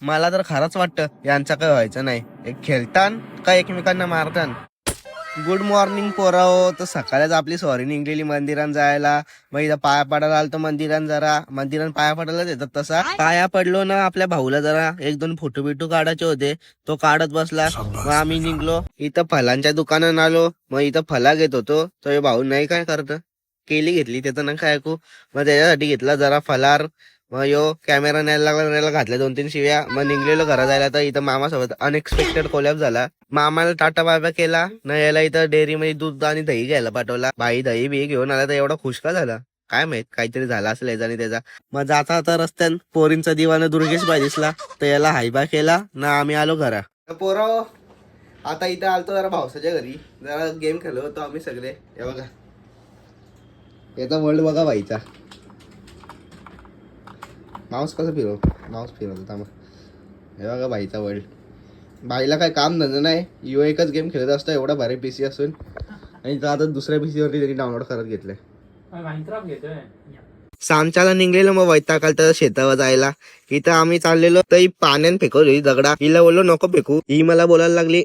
मला तर खरंच वाटतं यांचं काय व्हायचं नाही. एक खेळतान का एकमेकांना मारतान. Good morning पोराओ. तर सकाळीच आपली सॉरी निघलेली मंदिरात जायला. मग इथं पाया पडायला आलतो मंदिरात पाया पडायलाच येतात. तसा पाया पडलो ना, आपल्या भाऊला जरा एक दोन फोटो बिटू काढायचे होते. तो काढत बसला. मग आम्ही निघलो. इथं फलांच्या दुकानात आलो. मग इथं फला घेत होतो. तर हे भाऊ नाही काय करत, केली घेतली त्याचं ना काय ऐकू. मग त्याच्यासाठी घेतला जरा फलार. मग यो कॅमेरा न्यायला लागला, न्यायला घातल्या 2-3 शिव्या. मग निघलेलो घरा जायला. तर इथं मामासोबत अनएक्सपेक्टेड कोलॅब झाला. मामाला टाटा बाय केला ना, याला इथं डेअरी मध्ये दूध आणि दही घ्यायला पाठवला. बाई दही बी घेऊन आला तर एवढा खुश का झाला काय माहित, काहीतरी झाला असेल याचा आणि त्याचा. मग जाता आता रस्त्यात पोरींचा दिवाना दुर्गेश बाई दिसला. तर याला हायबा केला ना, आम्ही आलो घरा. पोराव आता इथं आलतो जरा भावसाच्या घरी, जरा गेम खेळलो होतो आम्ही सगळे. हे बघा याचा वर्ल्ड बघा बाईचा. माऊस कसं माऊस फिरवतो थांबा. हे बघा बाईचा वर्ल्ड. बाईला काय काम धंदा नाही, यो एकच गेम खेळत असतो एवढा भारी पीसी असून. आणि आता दुसऱ्या पीसी वरती त्यांनी डाउनलोड करत घेतलंय. सामच्याला निघलेलो मग वैताग आलता शेतावर जायला. इथं आम्ही चाललेलो तर ही पाण्यात फेकवली दगडा. हिला बोललो नको फेकू, ही मला बोलायला लागली.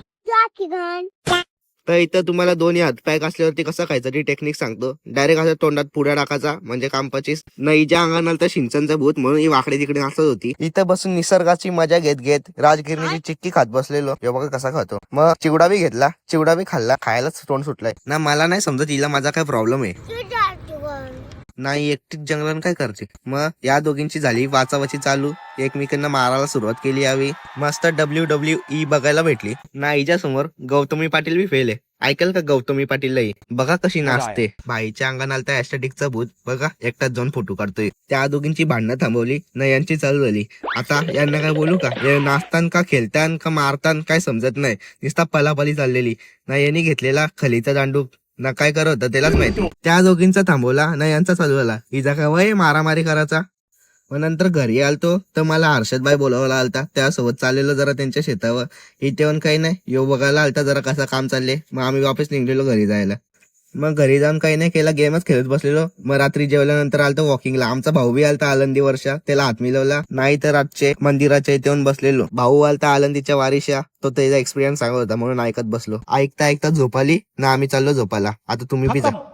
तर इथं तुम्हाला दोन्ही हातपाय असल्यावरती कसं खायचं ती टेक्निक सांगतो. डायरेक्ट असं तोंडात पुड्या टाकायचा म्हणजे काम 25. न हिच्या अंगाला तर शिंचनचं भूत म्हणून ही वाकडे तिकडे नाचत होती. इथं बसून निसर्गाची मजा घेत घेत राजगिरणीची चिक्की खात बसलेलो. हे बघा कसा खातो. मग चिवडा बी घेतला, चिवडा बी खाल्ला. खायलाच तोंड सुटलाय ना. मला नाही समजत हिला माझा काय प्रॉब्लेम आहे. नाही एकटीच जंगलात काय करते. मग या दोघींची झाली वाचावाची चालू. एकमेकांना मारायला सुरुवात केली यावी. मस्त WWE बघायला भेटली ना. हिच्या समोर गौतमी पाटील बी फेल आहे. ऐकल का गौतमी पाटीलही बघा कशी नाचते. भाईच्या अंगात आलता ऍस्टेटिकचा भूत. बघा एकटाच जाऊन फोटो काढतोय. त्या दोघींची भांडणं थांबवली ना, यांची चालू झाली. आता यांना काय बोलू का, हे नाचतान का खेळतान का मारतान काय समजत नाही. नुसता पलापली चाललेली ना. यांनी घेतलेला खलीचा दांडू ना, काय करत होता त्यालाच माहिती. त्या दोघींचा थांबवला ना, यांचा चालू झाला. हिचा काय वय मारामारी करायचा. मग नंतर घरी आलतो तर मला हर्षदबाई बोलावला आलता. त्यासोबत चाललेलो जरा त्यांच्या शेतावर. इथे येऊन काही नाही, यो बघायला आलता जरा कसं काम चालले. मग आम्ही वापस निघलेलो घरी जायला. मग घरी जाऊन काही नाही केला, गेमच खेळत बसलेलो. मग रात्री जेवल्यानंतर आलतो वॉकिंगला. आमचा भाऊ बी आलता आळंदी वर्षा, त्याला हात मिळवला. नाही तर रातचे मंदिराच्या इथे येऊन बसलेलो. भाऊ आलता आळंदीच्या वारीशा, तो त्याचा एक्सपिरियन्स सांगत होता म्हणून ऐकत बसलो. ऐकता ऐकता झोपाली ना, आम्ही चाललो झोपायला. आता तुम्ही बी जा.